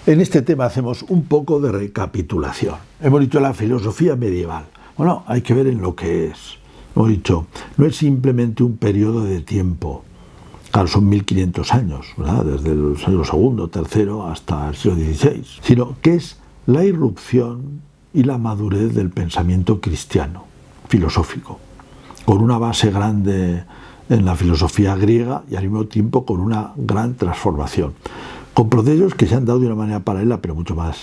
En este tema hacemos un poco de recapitulación. Hemos dicho la filosofía medieval. Bueno, hay que ver en lo que es. Hemos dicho, no es simplemente un periodo de tiempo. Claro, son 1500 años, ¿verdad? Desde el siglo II, III hasta el siglo XVI. Sino que es la irrupción y la madurez del pensamiento cristiano, filosófico, con una base grande en la filosofía griega y al mismo tiempo con una gran transformación, con procesos que se han dado de una manera paralela, pero mucho más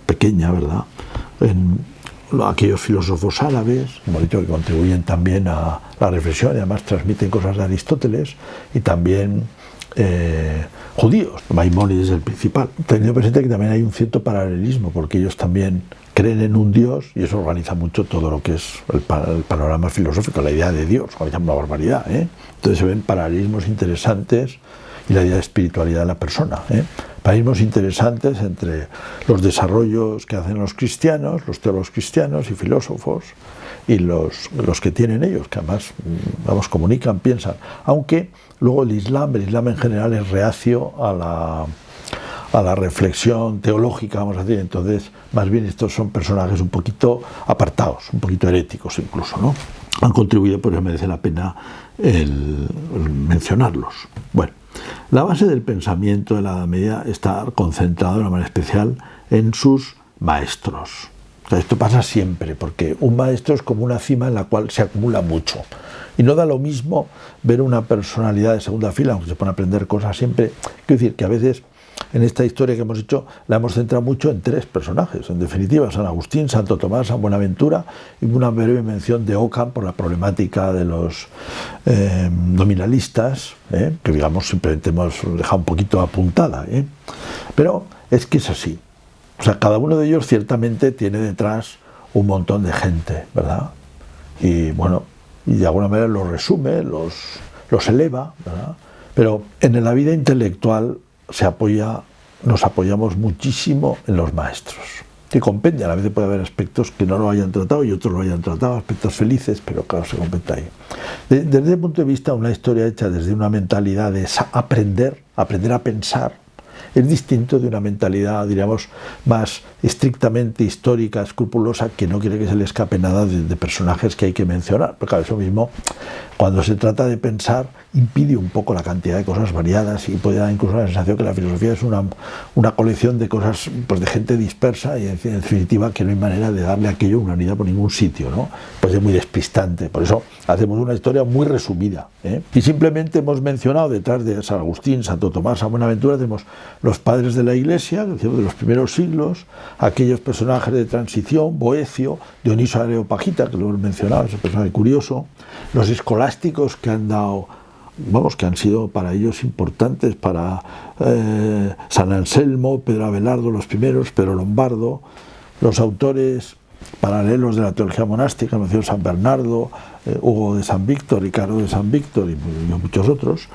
pequeña, ¿verdad? En aquellos filósofos árabes, hemos dicho, que contribuyen también a la reflexión y además transmiten cosas de Aristóteles, y también judíos, Maimónides es el principal, teniendo presente que también hay un cierto paralelismo, porque ellos también creen en un Dios y eso organiza mucho todo lo que es el panorama filosófico, la idea de Dios, organiza una barbaridad, ¿eh? Entonces se ven paralelismos interesantes y la idea de espiritualidad de la persona, ¿eh? Paralelismos interesantes entre los desarrollos que hacen los cristianos, los teólogos cristianos y filósofos, y los que tienen ellos, que además, vamos, comunican, piensan, aunque luego el Islam en general es reacio a la reflexión teológica, vamos a decir. Entonces, más bien estos son personajes un poquito apartados, un poquito heréticos incluso, ¿no? Han contribuido, por eso merece la pena el mencionarlos. Bueno, la base del pensamiento de la Edad Media está concentrada de una manera especial en sus maestros. O sea, esto pasa siempre, porque un maestro es como una cima en la cual se acumula mucho. Y no da lo mismo ver una personalidad de segunda fila, aunque se pone a aprender cosas siempre. Quiero decir que a veces en esta historia que hemos hecho la hemos centrado mucho en tres personajes. En definitiva, San Agustín, Santo Tomás, San Buenaventura, y una breve mención de Ockham por la problemática de los nominalistas, que digamos simplemente hemos dejado un poquito apuntada. Pero es que es así. O sea, cada uno de ellos ciertamente tiene detrás un montón de gente, ¿verdad? Y bueno, y de alguna manera los resume, los eleva, ¿verdad? Pero en la vida intelectual nos apoyamos muchísimo en los maestros, que compendian. A veces puede haber aspectos que no lo hayan tratado y otros lo hayan tratado, aspectos felices, pero claro, se compendia ahí. Desde el punto de vista, una historia hecha desde una mentalidad de aprender a pensar, es distinto de una mentalidad, diríamos, más estrictamente histórica, escrupulosa, que no quiere que se le escape nada de personajes que hay que mencionar. Pero claro, eso mismo, cuando se trata de pensar, impide un poco la cantidad de cosas variadas y puede dar incluso la sensación que la filosofía es una colección de cosas, pues, de gente dispersa, y en definitiva que no hay manera de darle a aquello una unidad por ningún sitio, ¿no? Pues es muy despistante. Por eso hacemos una historia muy resumida, y simplemente hemos mencionado detrás de San Agustín, Santo Tomás, San Buenaventura, tenemos los padres de la Iglesia, de los primeros siglos, aquellos personajes de transición, Boecio, Dioniso Areopagita, que lo hemos mencionado, es un personaje curioso, los escolásticos que han dado, vamos, que han sido para ellos importantes, para San Anselmo, Pedro Abelardo, los primeros, Pedro Lombardo, los autores paralelos de la teología monástica, San Bernardo, Hugo de San Víctor, Ricardo de San Víctor y muchos otros,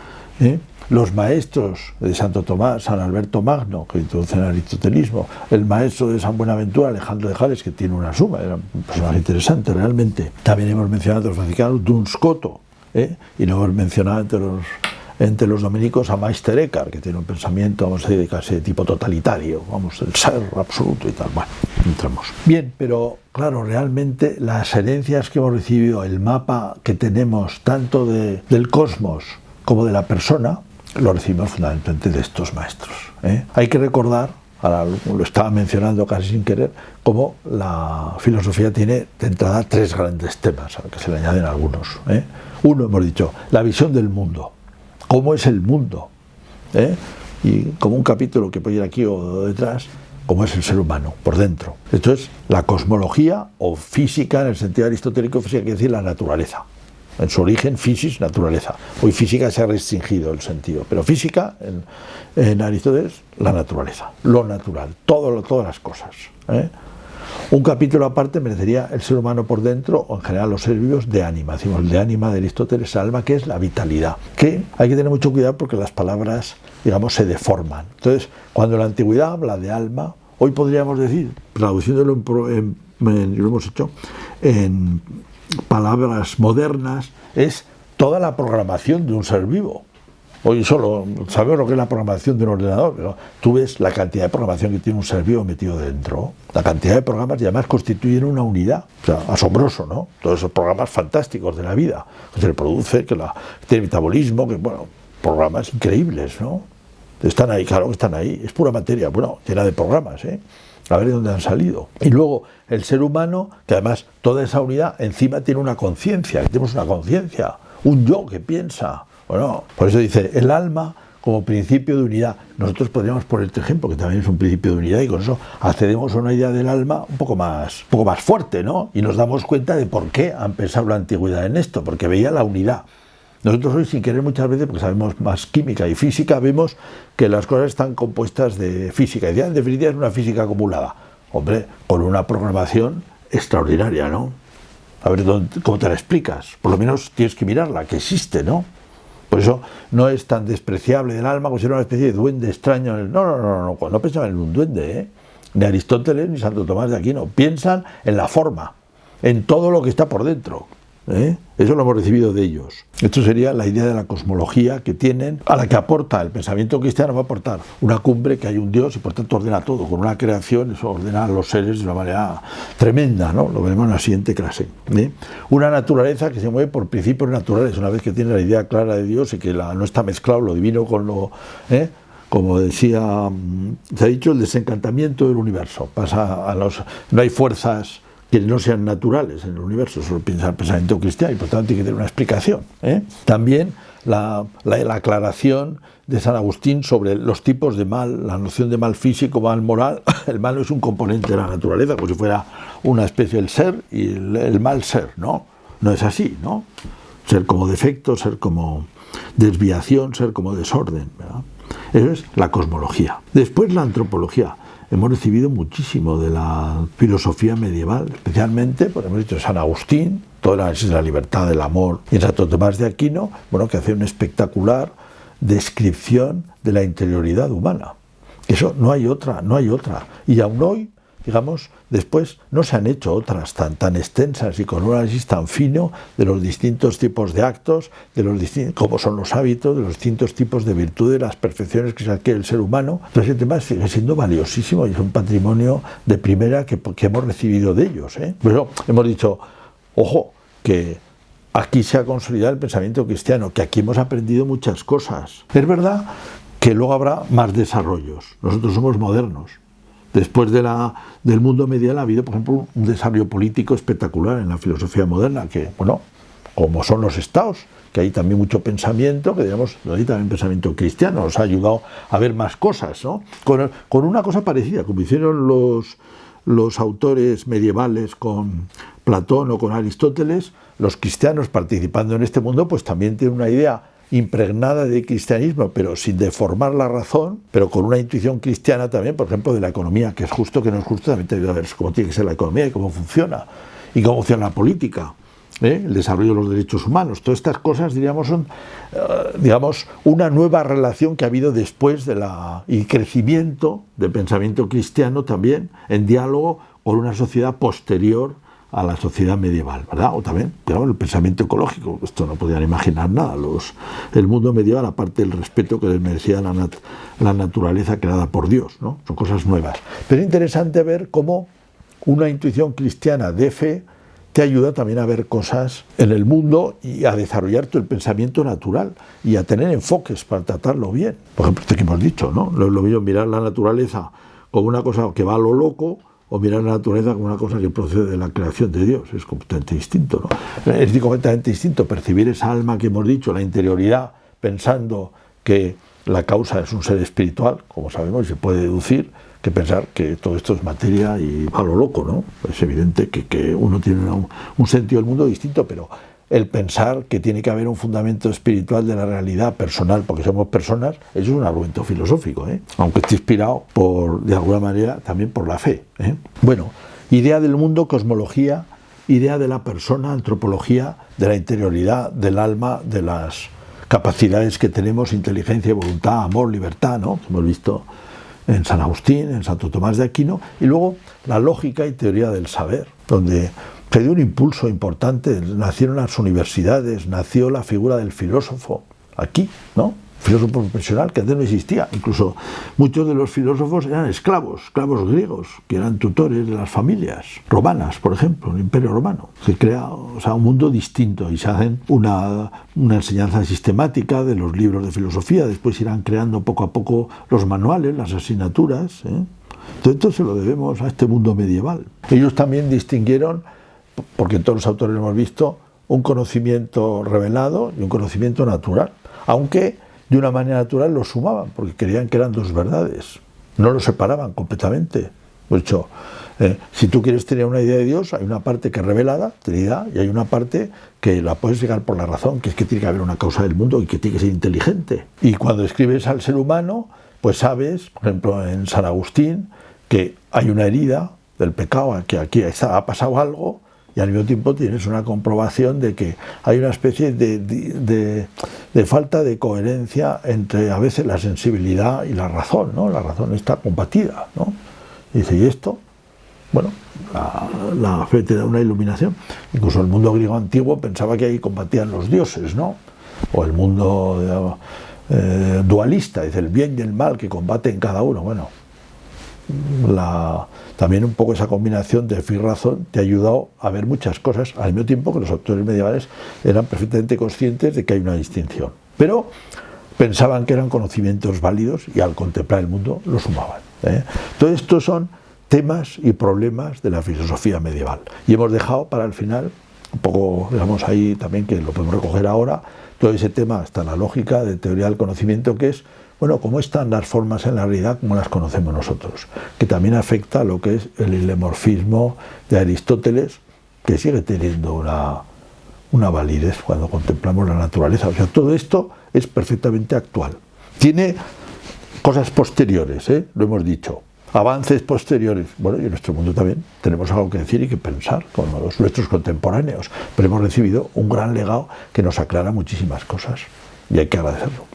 los maestros de Santo Tomás, San Alberto Magno, que introducen el aristotelismo, el maestro de San Buenaventura, Alejandro de Jales, que tiene una suma, era un personaje interesante realmente. También hemos mencionado a los franciscanos, Duns Scoto, y no hemos mencionado entre los dominicos a Meister Eckhart, que tiene un pensamiento, vamos a decir, casi de tipo totalitario, vamos, el ser absoluto y tal. Bueno, entramos. Bien, pero claro, realmente las herencias que hemos recibido, el mapa que tenemos tanto del cosmos como de la persona, lo recibimos fundamentalmente de estos maestros. Hay que recordar, ahora lo estaba mencionando casi sin querer, cómo la filosofía tiene de entrada tres grandes temas, a los que se le añaden algunos. Uno, hemos dicho, la visión del mundo. ¿Cómo es el mundo? Y como un capítulo que puede ir aquí o detrás, cómo es el ser humano, por dentro. Esto es la cosmología o física, en el sentido aristotélico, física quiere decir la naturaleza. En su origen, physis, naturaleza. Hoy física se ha restringido el sentido, pero física, en Aristóteles, la naturaleza, lo natural, todas las cosas. Un capítulo aparte merecería el ser humano por dentro, o en general los seres vivos, de ánima. Decimos, el de ánima de Aristóteles, alma, que es la vitalidad. Que hay que tener mucho cuidado porque las palabras, digamos, se deforman. Entonces, cuando la antigüedad habla de alma, hoy podríamos decir, traduciéndolo lo hemos hecho, en palabras modernas, es toda la programación de un ser vivo. Hoy solo sabemos lo que es la programación de un ordenador, pero tú ves la cantidad de programación que tiene un ser vivo metido dentro, la cantidad de programas, y además constituyen una unidad. O sea, asombroso, ¿no? Todos esos programas fantásticos de la vida, que se reproduce, que tiene metabolismo, que bueno, programas increíbles, ¿no? Están ahí, claro que están ahí, es pura materia, bueno, llena de programas, ¿eh? A ver de dónde han salido. Y luego el ser humano, que además toda esa unidad encima tiene una conciencia, que tenemos una conciencia, un yo que piensa. Bueno, por eso dice, el alma como principio de unidad. Nosotros podríamos poner este ejemplo, que también es un principio de unidad, y con eso accedemos a una idea del alma un poco más fuerte, ¿no? Y nos damos cuenta de por qué han pensado la antigüedad en esto, porque veía la unidad. Nosotros hoy, sin querer muchas veces, porque sabemos más química y física, vemos que las cosas están compuestas de física. Y en definitiva es una física acumulada. Hombre, con una programación extraordinaria, ¿no? A ver, ¿cómo te la explicas? Por lo menos tienes que mirarla, que existe, ¿no? Por eso no es tan despreciable el alma como si era una especie de duende extraño. No pensaban en un duende, ¿eh? Ni Aristóteles ni Santo Tomás de Aquino. Piensan en la forma, en todo lo que está por dentro, ¿eh? Eso lo hemos recibido de ellos. Esto sería la idea de la cosmología que tienen, a la que aporta el pensamiento cristiano, va a aportar una cumbre, que hay un Dios y por tanto ordena todo. Con una creación eso ordena a los seres de una manera tremenda, ¿no? Lo veremos en la siguiente clase, ¿eh? Una naturaleza que se mueve por principios naturales. Una vez que tiene la idea clara de Dios y que no está mezclado lo divino con lo... Como decía, se ha dicho, el desencantamiento del universo. No hay fuerzas que no sean naturales en el universo, solo piensa el pensamiento cristiano, y por tanto tiene que tener una explicación, ¿eh? También la aclaración de San Agustín sobre los tipos de mal, la noción de mal físico, mal moral. El mal no es un componente de la naturaleza, como si fuera una especie del ser, y el mal ser, ¿no? No es así, ¿no? Ser como defecto, ser como desviación, ser como desorden, ¿verdad? Eso es la cosmología. Después la antropología. Hemos recibido muchísimo de la filosofía medieval, especialmente, por hemos dicho, San Agustín, todo el análisis de la libertad, del amor, y Santo Tomás de Aquino, bueno, que hace una espectacular descripción de la interioridad humana. Eso no hay otra. Y aún hoy, digamos, después no se han hecho otras tan extensas y con un análisis tan fino de los distintos tipos de actos, de cómo son los hábitos, de los distintos tipos de virtudes, las perfecciones que se adquiere el ser humano. Entonces el tema sigue siendo valiosísimo y es un patrimonio de primera que hemos recibido de ellos, ¿eh? Por eso hemos dicho, ojo, que aquí se ha consolidado el pensamiento cristiano, que aquí hemos aprendido muchas cosas. Es verdad que luego habrá más desarrollos. Nosotros somos modernos. Después del mundo medieval ha habido, por ejemplo, un desarrollo político espectacular en la filosofía moderna, que, bueno, como son los estados, que hay también mucho pensamiento, que digamos, hay también pensamiento cristiano, nos ha ayudado a ver más cosas, ¿no? Con una cosa parecida, como hicieron los autores medievales con Platón o con Aristóteles, los cristianos participando en este mundo, pues también tienen una idea impregnada de cristianismo, pero sin deformar la razón, pero con una intuición cristiana también, por ejemplo, de la economía, que es justo, que no es justo, también te ayuda a ver cómo tiene que ser la economía y cómo funciona la política, el desarrollo de los derechos humanos. Todas estas cosas, diríamos, son una nueva relación que ha habido después y crecimiento del pensamiento cristiano también en diálogo con una sociedad posterior a la sociedad medieval, ¿verdad? O también, digamos, el pensamiento ecológico. Esto no podían imaginar nada. El mundo medieval, aparte del respeto que les merecía la naturaleza creada por Dios, ¿no? Son cosas nuevas. Pero es interesante ver cómo una intuición cristiana de fe te ayuda también a ver cosas en el mundo y a desarrollar tu el pensamiento natural y a tener enfoques para tratarlo bien. Por ejemplo, esto que hemos dicho, ¿no? No es lo mismo mirar la naturaleza como una cosa que va a lo loco, o mirar la naturaleza como una cosa que procede de la creación de Dios. Es completamente distinto, ¿no? Es completamente distinto percibir esa alma que hemos dicho, la interioridad, pensando que la causa es un ser espiritual, como sabemos, y se puede deducir, que pensar que todo esto es materia y va a lo loco, ¿no? Es evidente que uno tiene un sentido del mundo distinto, pero el pensar que tiene que haber un fundamento espiritual de la realidad personal, porque somos personas, eso es un argumento filosófico, ¿eh? Aunque esté inspirado de alguna manera también por la fe, ¿eh? Bueno, idea del mundo, cosmología, idea de la persona, antropología, de la interioridad, del alma, de las capacidades que tenemos, inteligencia, voluntad, amor, libertad, ¿no? Hemos visto en San Agustín, en Santo Tomás de Aquino, y luego la lógica y teoría del saber, donde se dio un impulso importante, nacieron las universidades, nació la figura del filósofo, aquí, ¿no? filósofo profesional que antes no existía. Incluso muchos de los filósofos eran esclavos griegos, que eran tutores de las familias romanas, por ejemplo, el Imperio Romano. Se crea, o sea, un mundo distinto y se hacen una enseñanza sistemática de los libros de filosofía. Después irán creando poco a poco los manuales, las asignaturas. Todo esto se lo debemos a este mundo medieval. Ellos también distinguieron, porque todos los autores lo hemos visto, un conocimiento revelado y un conocimiento natural, aunque de una manera natural los sumaban, porque creían que eran dos verdades, no los separaban completamente. De hecho, si tú quieres tener una idea de Dios, hay una parte que es revelada, Trinidad, y hay una parte que la puedes llegar por la razón, que es que tiene que haber una causa del mundo y que tiene que ser inteligente. Y cuando escribes al ser humano, pues sabes, por ejemplo, en San Agustín, que hay una herida del pecado, que aquí ha pasado algo, y al mismo tiempo tienes una comprobación de que hay una especie de falta de coherencia entre a veces la sensibilidad y la razón, ¿no? La razón está combatida, ¿no? Y dice, ¿y esto? Bueno, la fe te da una iluminación. Incluso el mundo griego antiguo pensaba que ahí combatían los dioses, ¿no? O el mundo dualista, dice, el bien y el mal que combaten cada uno. Bueno, también un poco esa combinación de fe y razón te ha ayudado a ver muchas cosas, al mismo tiempo que los autores medievales eran perfectamente conscientes de que hay una distinción, pero pensaban que eran conocimientos válidos y al contemplar el mundo lo sumaban. Todo esto son temas y problemas de la filosofía medieval, y hemos dejado para el final un poco, digamos, ahí también, que lo podemos recoger ahora, todo ese tema hasta la lógica de teoría del conocimiento, que es, bueno, cómo están las formas en la realidad como las conocemos nosotros, que también afecta a lo que es el hilemorfismo de Aristóteles, que sigue teniendo una validez cuando contemplamos la naturaleza. O sea, todo esto es perfectamente actual. Tiene cosas posteriores, lo hemos dicho, avances posteriores. Bueno, y en nuestro mundo también tenemos algo que decir y que pensar con nuestros contemporáneos, pero hemos recibido un gran legado que nos aclara muchísimas cosas y hay que agradecerlo.